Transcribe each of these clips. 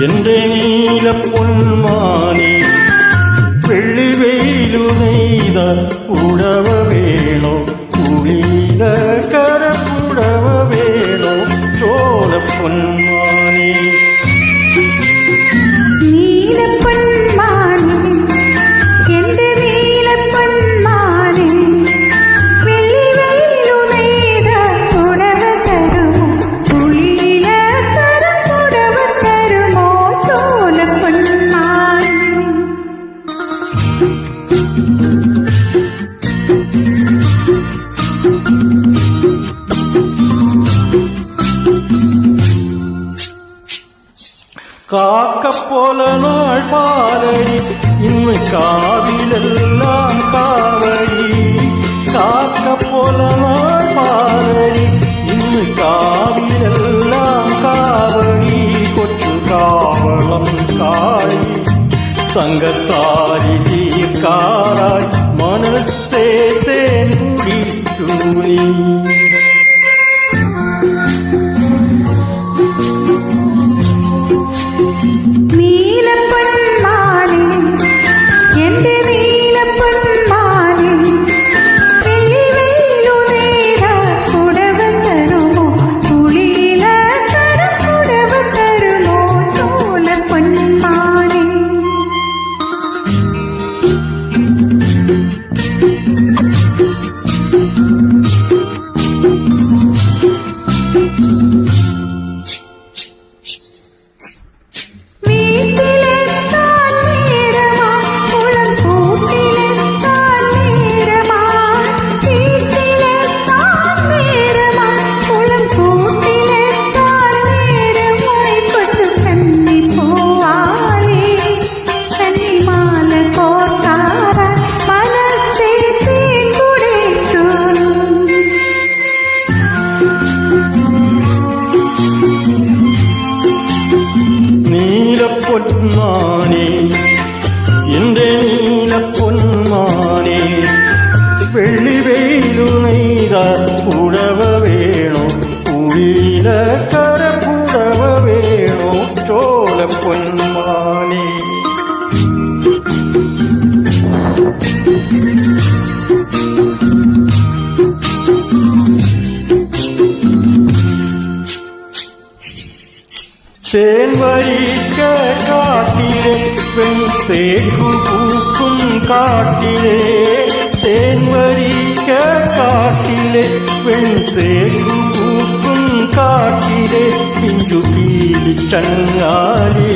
എന്റെ നീലപ്പൊന്മാനെ വെള്ളിവെയിലു നെയ്ത പുടവ വേണോ കുളിയില കരപ്പുടവ വേണോ ചോലപ്പൊന്മാനെ കാക്കപ്പോല നാൾ പാലരി ഇന്ന് കാവിലെല്ലാം കാവടി കാക്കപ്പോല നാൾ പാലരി ഇന്ന് കാവിലെല്ലാം കാവടി കൊച്ചു കാവളം കാളി തങ്കത്താരി തീർക്കാറായി മനസ്സേ തേൻ കുടിക്കൂ നീ പൊന്മാനെ എന്റെ നീലപ്പൊന്മാനെ വെള്ളിവെയിലു നെയ്ത പുടവ വേണോ കുളിയില കരപ്പുടവ വേണോ ചോലപ്പൊന്മാനെ തേൻവരിക്ക കാട്ടിലെ പെൺതേക്കു പൂക്കും കാട്ടിലെ തേൻവരിക്ക കാട്ടിലെ പെൺതേക്കു പൂക്കും കാട്ടിലെ പിഞ്ചുകീലി ചങ്ങാലി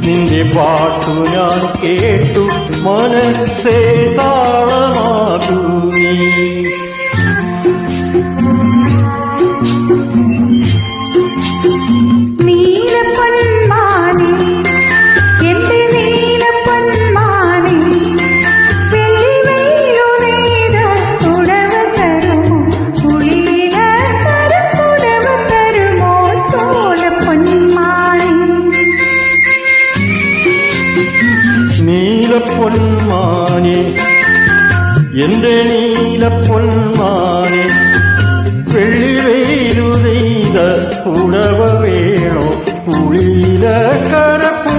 നിന്റെ പാട്ടു ഞാൻ കേട്ടു മനസ്സേ താളമാകൂ നീ നീലപ്പൊന്മാനെ എന്റെ നീലപ്പൊന്മാനെ വെള്ളിവെയിലു നെയ്ത പുടവ വേണോ കുളിയില കരപ്പു